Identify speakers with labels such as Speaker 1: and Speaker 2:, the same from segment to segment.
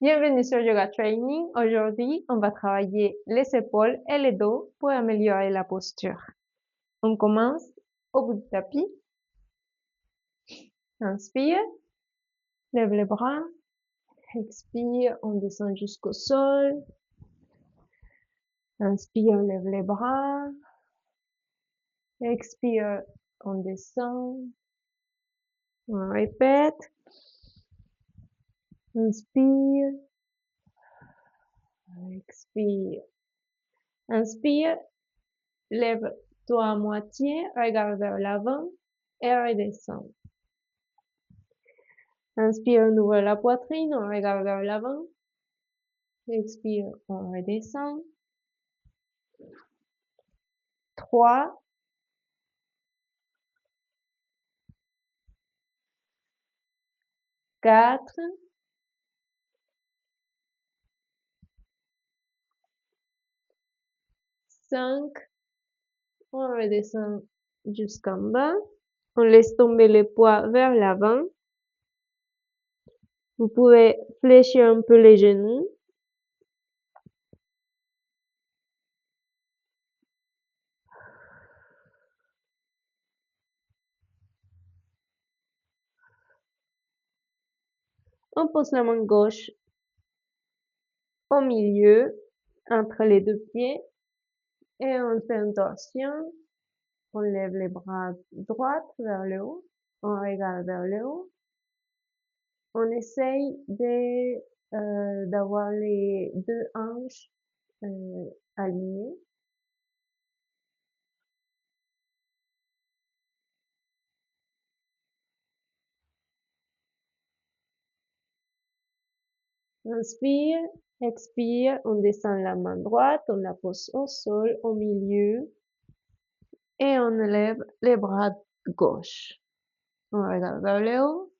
Speaker 1: Bienvenue sur Yoga Training. Aujourd'hui, on va travailler les épaules et le dos pour améliorer la posture. On commence au bout du tapis. Inspire, lève les bras. Expire, on descend jusqu'au sol. Inspire, lève les bras. Expire, on descend. On répète. Inspire. Expire. Inspire, lève-toi à moitié, regarde vers l'avant et redescends. Inspire, on ouvre la poitrine, on regarde vers l'avant. Expire, on redescend. 3, 4, 5, on redescend jusqu'en bas. On laisse tomber le poids vers l'avant. Vous pouvez fléchir un peu les genoux. On pose la main gauche au milieu, entre les deux pieds, et on fait une torsion. On lève les bras droits vers le haut, on regarde vers le haut. On essaye d'avoir les deux hanches alignées. Inspire, expire, on descend la main droite, on la pose au sol, au milieu, et on lève les bras gauche. On regarde vers le haut.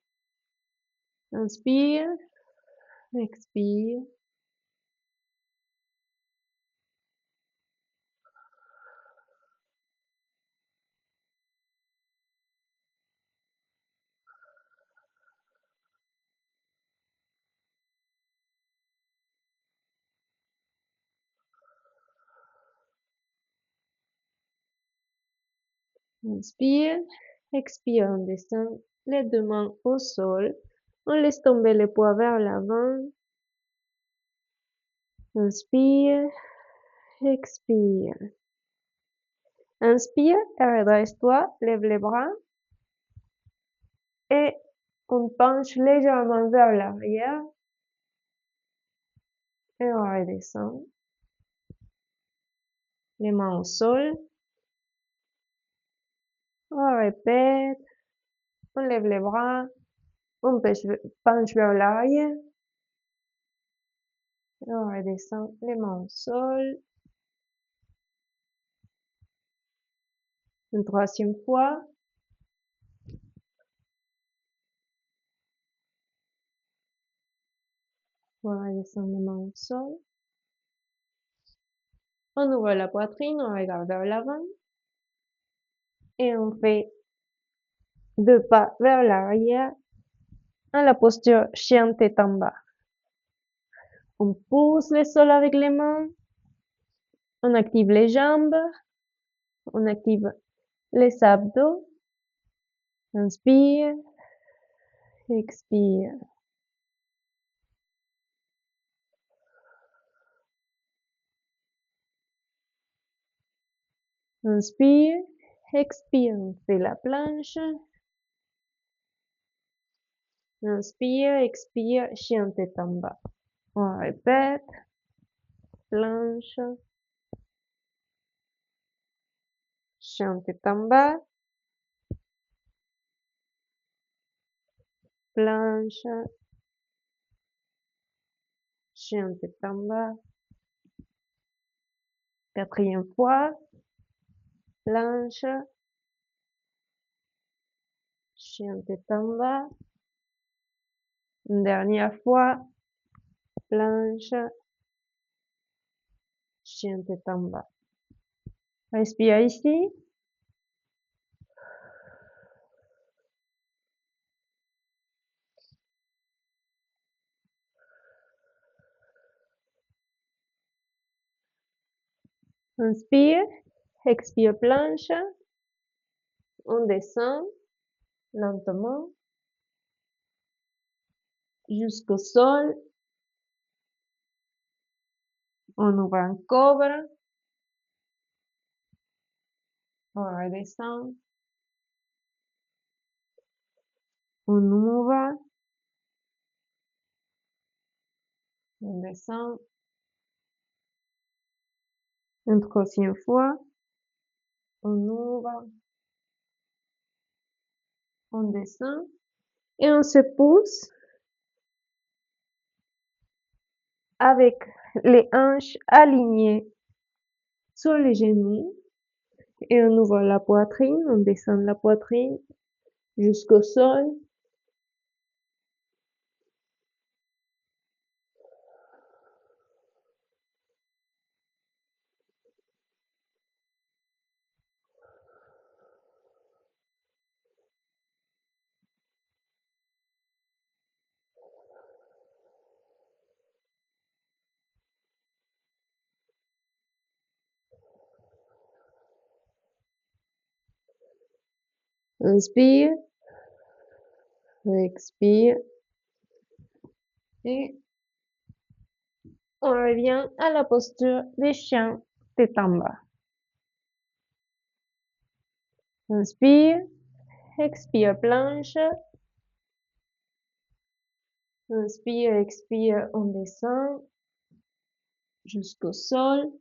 Speaker 1: Inspire, expire. Inspire, expire, on descend les deux mains au sol. On laisse tomber le poids vers l'avant. Inspire, expire. Inspire et redresse-toi, lève les bras. Et on penche légèrement vers l'arrière. Et on redescend. Les mains au sol. On répète. On lève les bras. On penche vers l'arrière. Et on redescend. Les mains au sol. Une troisième fois. On redescend les mains au sol. On ouvre la poitrine, on regarde vers l'avant. Et on fait 2 pas vers l'arrière. En la posture chien tête en bas. On pousse le sol avec les mains. On active les jambes. On active les abdos. Inspire. Expire. Inspire. Expire. On fait la planche. Inspire. Expire. Chien tête en bas. On répète. Planche. Chien tête en bas. Planche. Chien tête en bas. 4e fois. Planche. Chien tête en bas. Une dernière fois. Planche. Chien tête en bas. Respire ici. Inspire, expire planche, on descend lentement jusqu'au sol, on ouvre un cobra, on redescend, on ouvre, on descend, une troisième fois, on ouvre, on descend et on se pousse avec les hanches alignées sur les genoux et on ouvre la poitrine, on descend la poitrine jusqu'au sol. Inspire, expire et on revient à la posture des chiens tête en bas. Inspire, expire planche. Inspire, expire, on descend jusqu'au sol.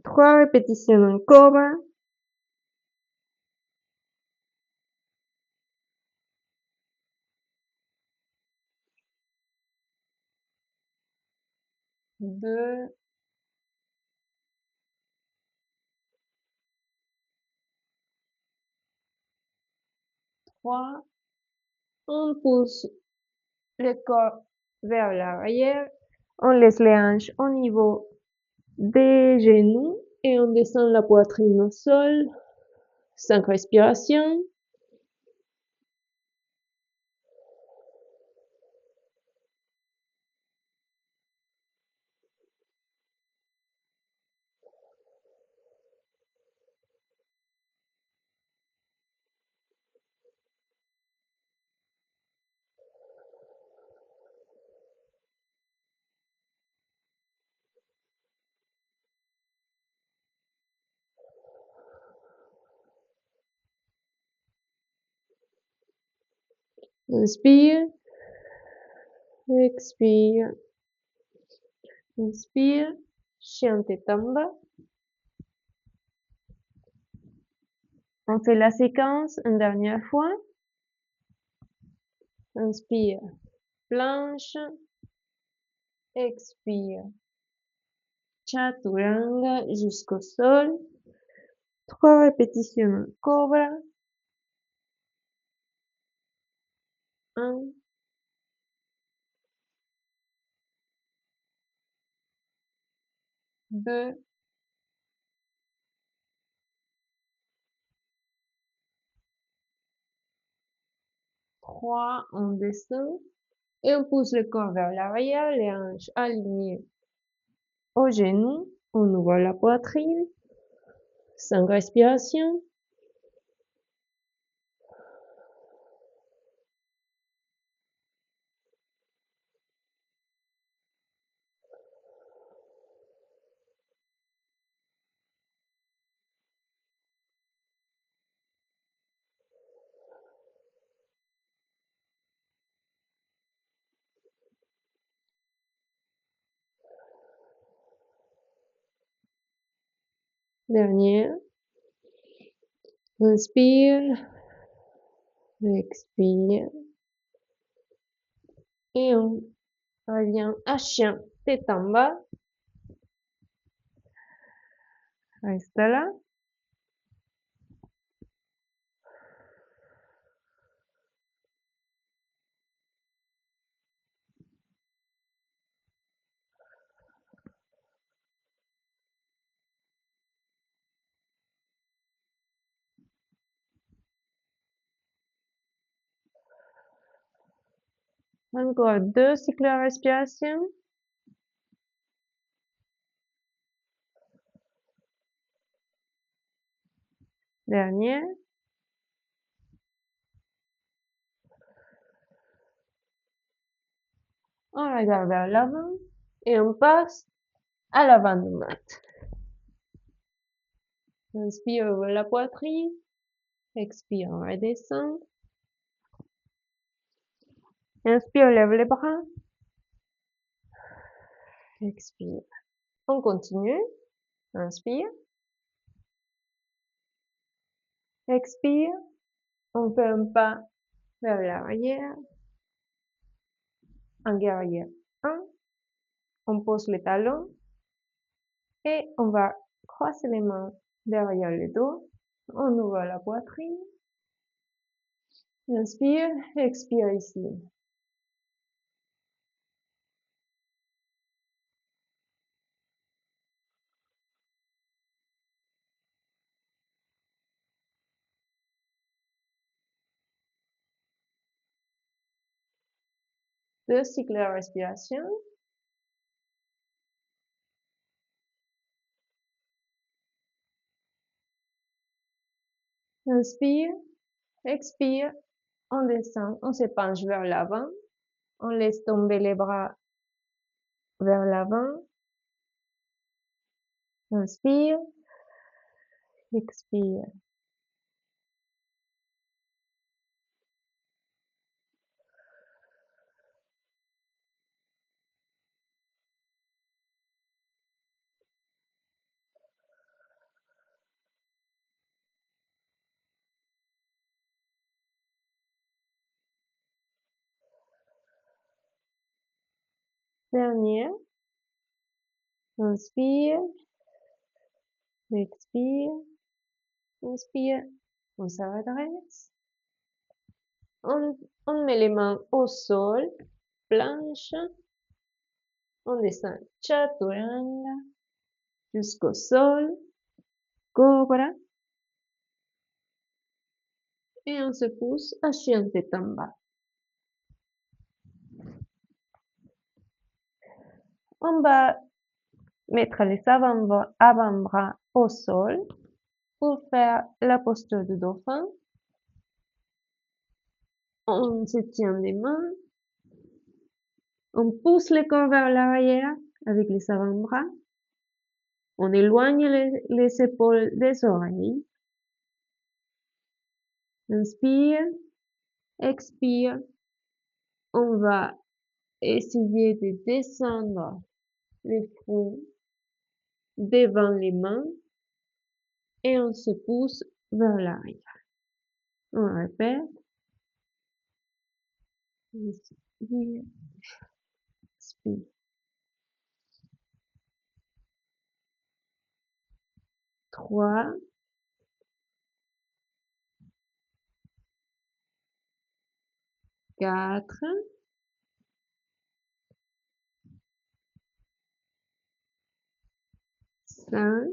Speaker 1: 3 répétitions en cobra. 2, 3. On pousse le corps vers l'arrière. On laisse les hanches au niveau des genoux et on descend la poitrine au sol. 5 respirations. Inspire, expire, inspire, chien tête en bas. On fait la séquence une dernière fois. Inspire, planche, expire, chaturanga jusqu'au sol. 3 répétitions en cobra. 1, 2, 3, on descend et on pousse le corps vers l'arrière, les hanches alignées aux genoux, on ouvre la poitrine, 5 respirations. Dernière. Inspire, expire et on revient à chien tête en bas. Reste là. Encore 2 cycles de respiration. Dernière. On regarde vers l'avant et on passe à l'avant du mat. Inspire, ouvre la poitrine. Expire, on redescend. Inspire, lève les bras. Expire. On continue. Inspire. Expire. On fait un pas vers l'arrière. En guerrier 1. On pose les talons. Et on va croiser les mains derrière le dos. On ouvre la poitrine. Inspire. Expire ici. Deux cycles de respiration. Inspire, expire, on descend, on se penche vers l'avant, on laisse tomber les bras vers l'avant. Inspire, expire. Dernière. Inspire, expire, inspire, on se redresse. On met les mains au sol, planche. On descend chaturanga jusqu'au sol, cobra. Et on se pousse à chien tête en bas. On va mettre les avant-bras au sol pour faire la posture du dauphin. On se tient les mains. On pousse le corps vers l'arrière avec les avant-bras. On éloigne les épaules des oreilles. Inspire, expire. On va essayer de descendre les front devant les mains et on se pousse vers l'arrière. On répète. Inspire, expire. 3, 4, 5.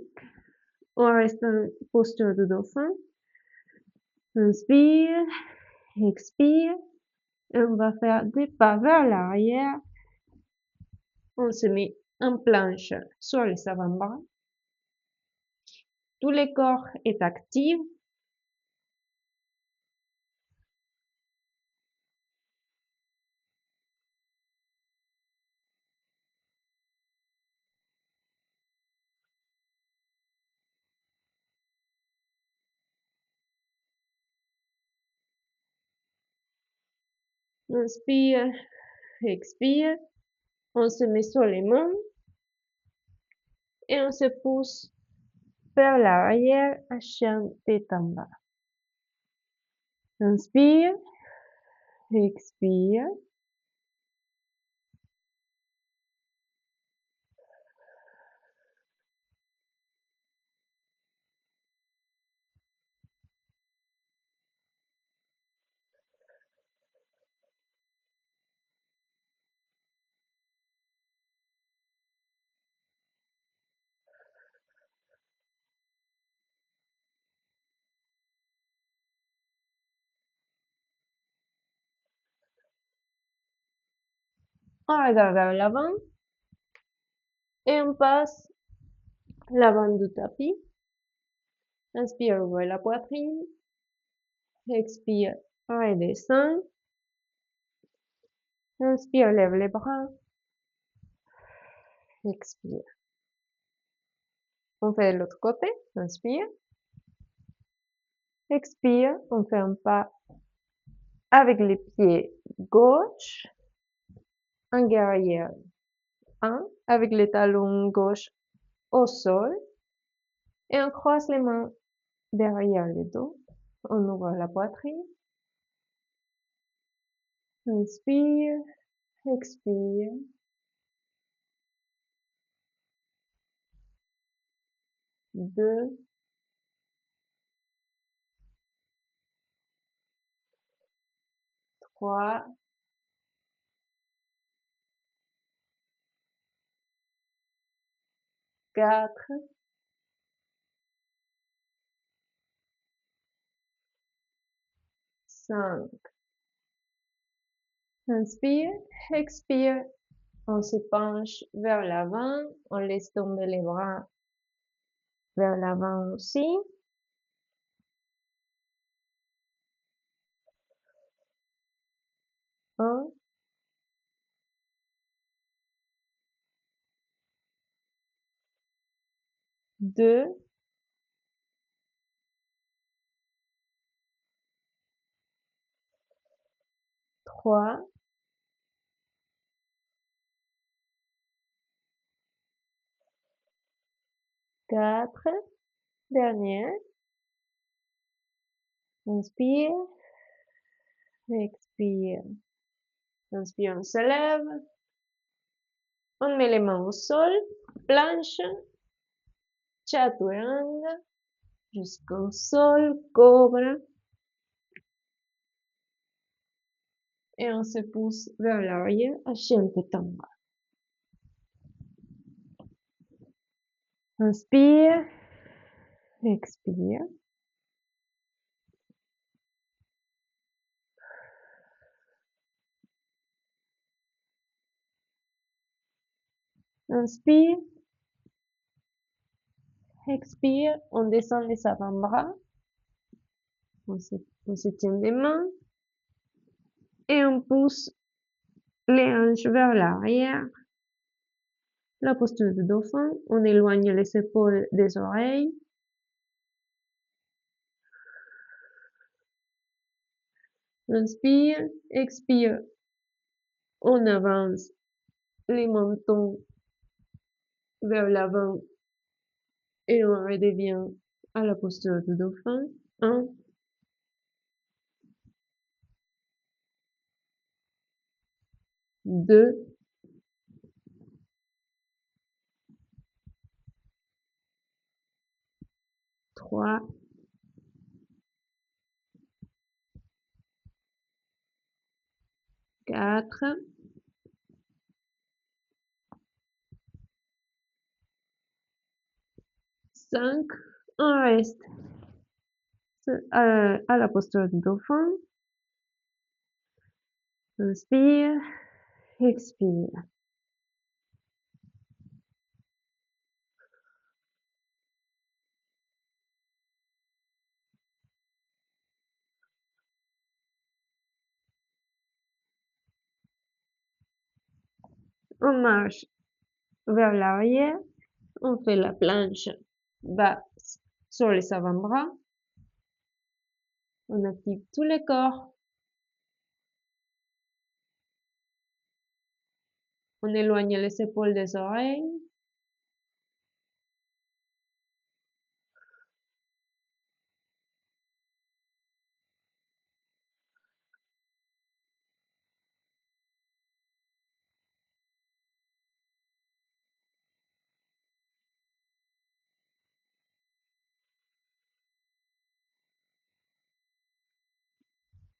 Speaker 1: On reste en posture de dauphin. Inspire, expire. Et on va faire des pas vers l'arrière. On se met en planche sur les avant-bras. Tout le corps est actif. Inspire, expire. On se met sur les mains et on se pousse vers l'arrière à chien tête en bas. Inspire, expire. On regarde vers l'avant et on passe l'avant du tapis. Inspire, ouvre la poitrine. Expire, redescends. Inspire, lève les bras. Expire. On fait de l'autre côté. Inspire. Expire. On fait un pas avec les pieds gauche. En guerrière. 1. Avec les talons gauche au sol. Et on croise les mains derrière le dos. On ouvre la poitrine. Inspire. Expire. 2, 3, 4, 5. Inspire, expire. On se penche vers l'avant. On laisse tomber les bras vers l'avant aussi. 1, 2, 3, 4. Dernier. Inspire, expire. Inspire, on se lève. On met les mains au sol. Planche. Chaturanga. Jusqu'au sol. Cobra. Et on se pousse vers l'arrière à Shantatamba. Inspire, expire. Inspire, expire. On descend les avant-bras. On se tient des mains. Et on pousse les hanches vers l'arrière. La posture de dauphin. On éloigne les épaules des oreilles. Inspire, expire. On avance les mentons vers l'avant et on redevient à la posture de dauphin. 1, 2, 3, 4, 5. On reste à la posture du dauphin. Inspire, expire. On marche vers l'arrière. On fait la planche basse sur les avant-bras. On active tous les corps. On éloigne les épaules des oreilles.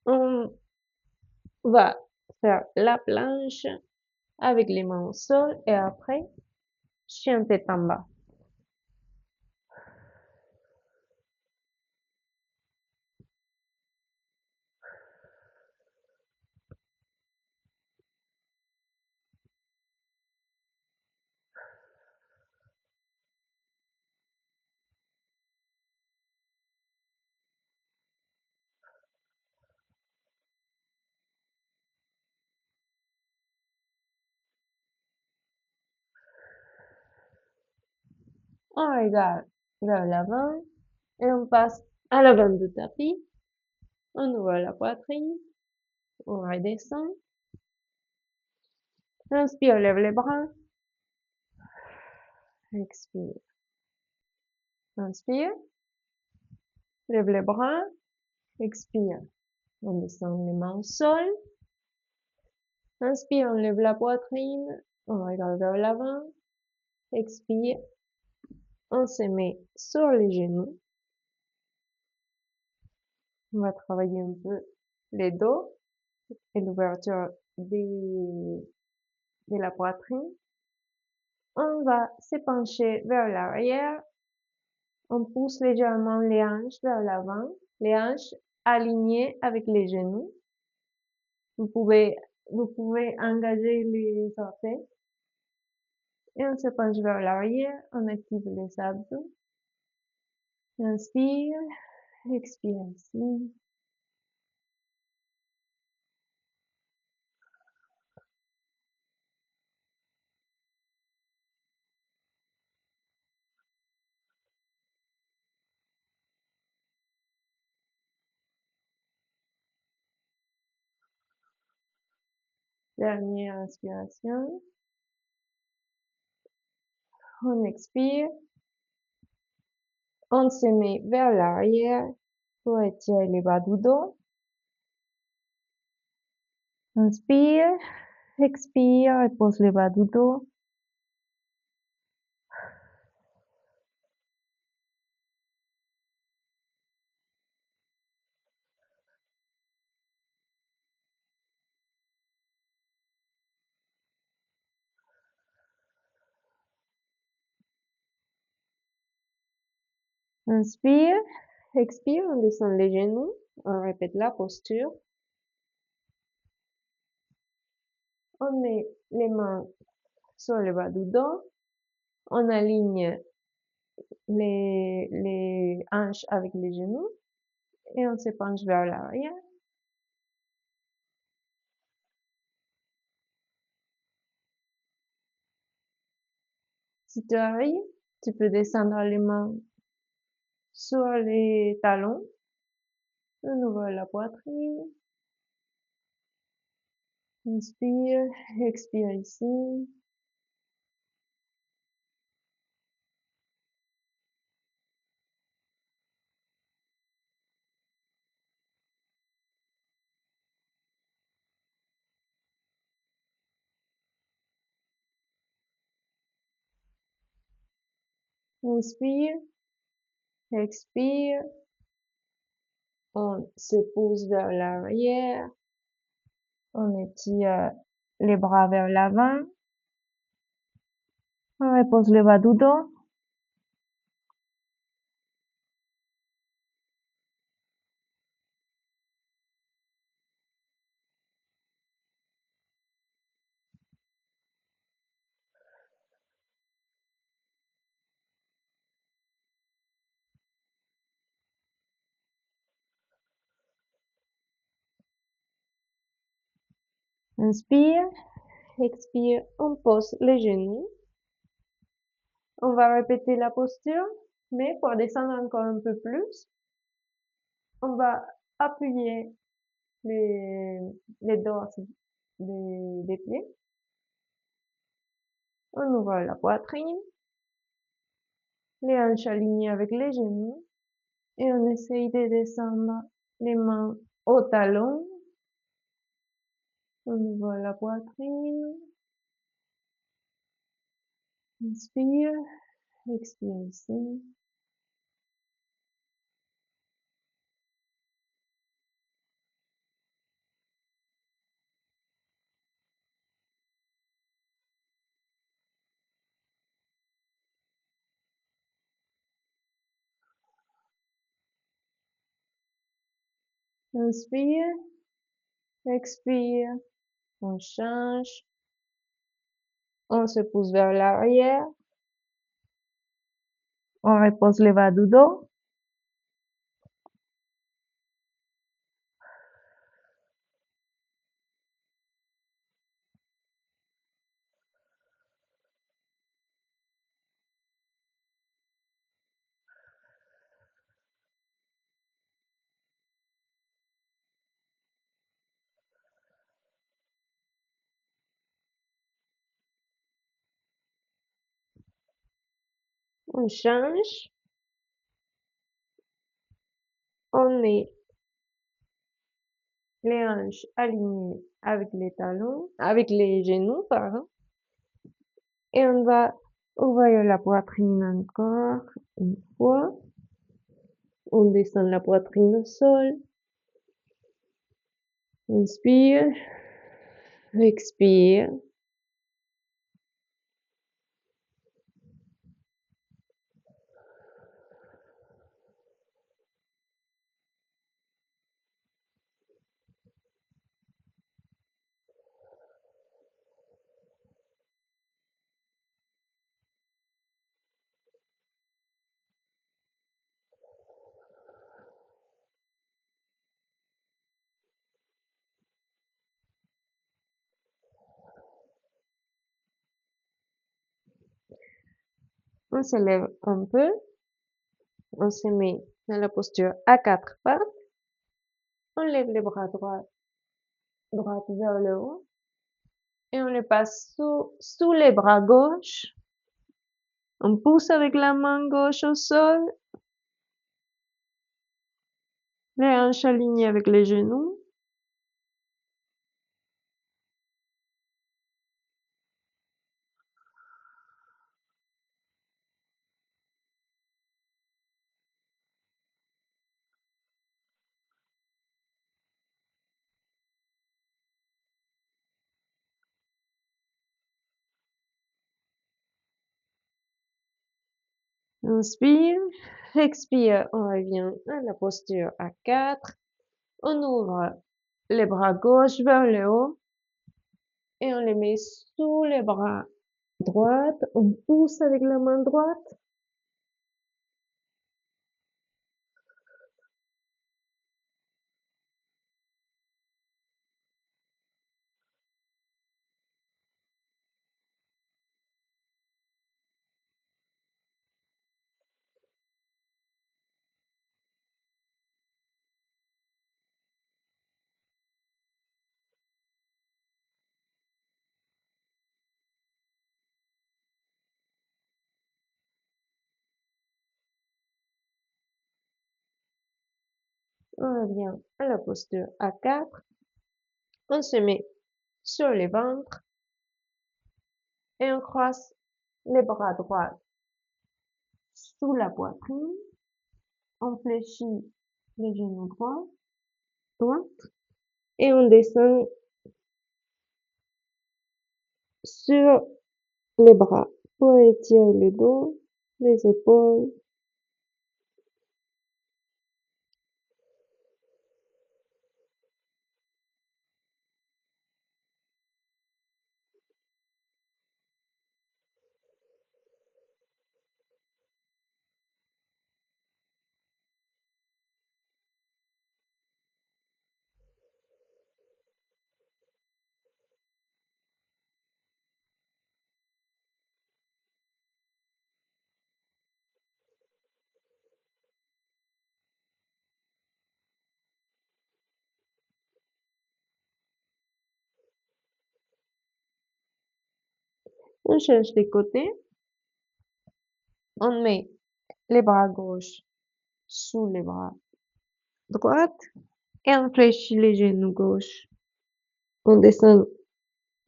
Speaker 1: On va faire la planche avec les mains au sol et après, chien tête en bas. On regarde vers l'avant et on passe à l'avant du tapis. On ouvre la poitrine, on redescend. Inspire, lève les bras. Expire. Inspire, lève les bras. Expire. On descend les mains au sol. Inspire, on lève la poitrine. On regarde vers l'avant. Expire. On se met sur les genoux. On va travailler un peu les dos et l'ouverture de la poitrine. On va se pencher vers l'arrière. On pousse légèrement les hanches vers l'avant, les hanches alignées avec les genoux. Vous pouvez, vous pouvez engager les orteils et on se penche vers l'arrière. On active les abdos. Inspire, expire ici. Dernière inspiration. On expire. On se met vers l'arrière pour étirer les bas du dos. Inspire, expire, et pose les bas du dos. Inspire, expire, on descend les genoux. On répète la posture. On met les mains sur le bas du dos. On aligne les hanches avec les genoux et on se penche vers l'arrière. Si tu arrives, tu peux descendre les mains sur les talons. On ouvre la poitrine. Inspire, expire ici. Inspire, expire. On se pousse vers l'arrière. On étire les bras vers l'avant. On repose le bas du dos. Inspire, expire, on pose les genoux. On va répéter la posture, mais pour descendre encore un peu plus, on va appuyer les, les doigts des pieds. On ouvre la poitrine, les hanches alignées avec les genoux, et on essaye de descendre les mains au talon. On ouvre la poitrine. Inspire, expire ici. Inspire, expire, on change, on se pousse vers l'arrière, on repose le bas du dos. On change, on met les hanches alignées avec les talons, avec les genoux, pardon, et on va ouvrir la poitrine encore une fois. On descend la poitrine au sol. Inspire, expire. On se lève un peu. On se met dans la posture à quatre pattes. On lève les bras droits vers le haut. Et on les passe sous les bras gauches. On pousse avec la main gauche au sol. Les hanches alignées avec les genoux. Inspire, expire, on revient à la posture à quatre. On ouvre les bras gauche vers le haut et on les met sous les bras droits. On pousse avec la main droite. On revient à la posture à quatre. On se met sur le ventre et on croise les bras droits sous la poitrine. On fléchit les genoux droits et on descend sur les bras pour étirer le dos, les épaules. On change de côté. On met les bras gauches sous les bras droits et on fléchit les genoux gauches. On descend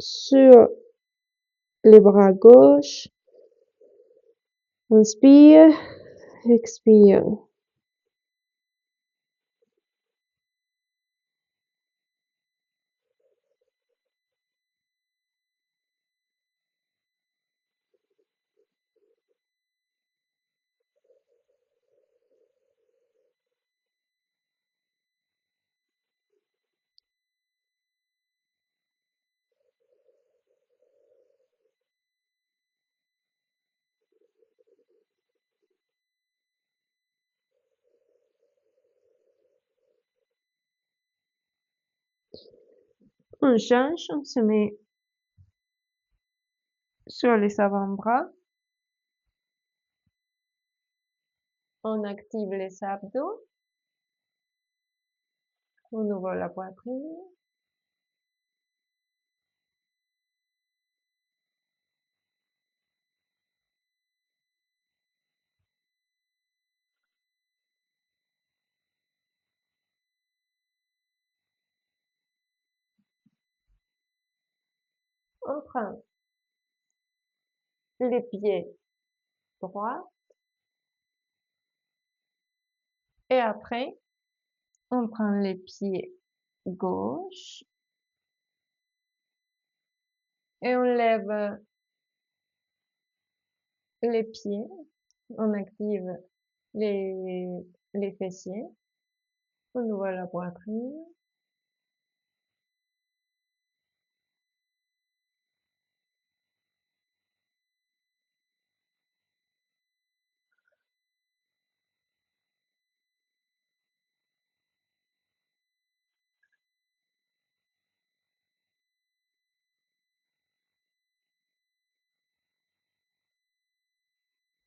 Speaker 1: sur les bras gauches. Inspire, expire. On change, on se met sur les avant-bras. On active les abdos. On ouvre la poitrine. on prend les pieds droits et après, on prend les pieds gauche et on lève les pieds, on active les, les fessiers, on ouvre la poitrine.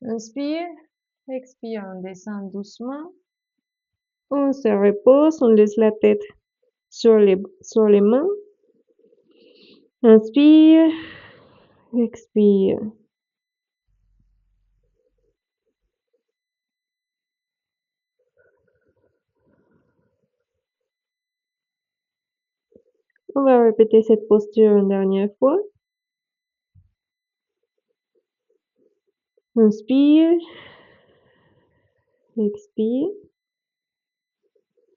Speaker 1: Inspire, expire, on descend doucement. On se repose, on laisse la tête sur les mains. Inspire, expire. On va répéter cette posture une dernière fois. Inspire, expire.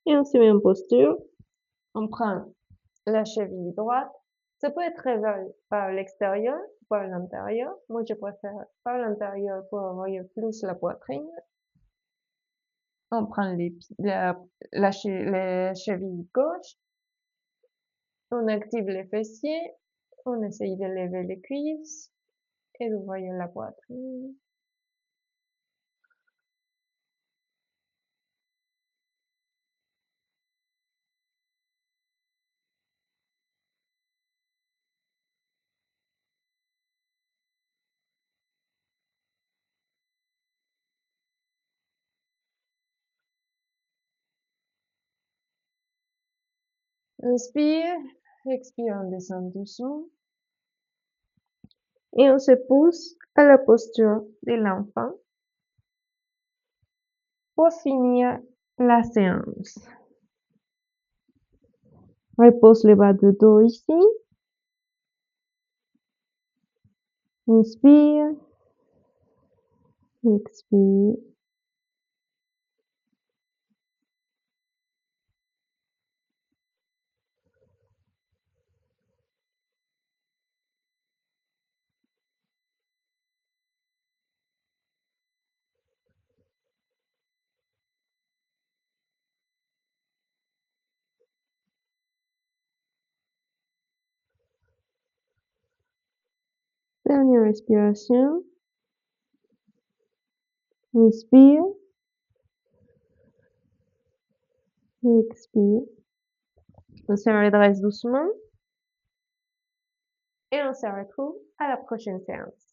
Speaker 1: Et on se met en posture. On prend la cheville droite. Ça peut être par l'extérieur ou par l'intérieur. Moi, je préfère par l'intérieur pour avoir plus la poitrine. On prend les chevilles gauche. On active les fessiers. On essaye de lever les cuisses et d'ouvrir la poitrine. Inspire, expire, on descend doucement. Et on se pousse à la posture de l'enfant pour finir la séance. Repose le bas de dos ici. Inspire, expire. Dernière respiration. Inspire, expire. On se redresse doucement et on se retrouve à la prochaine séance.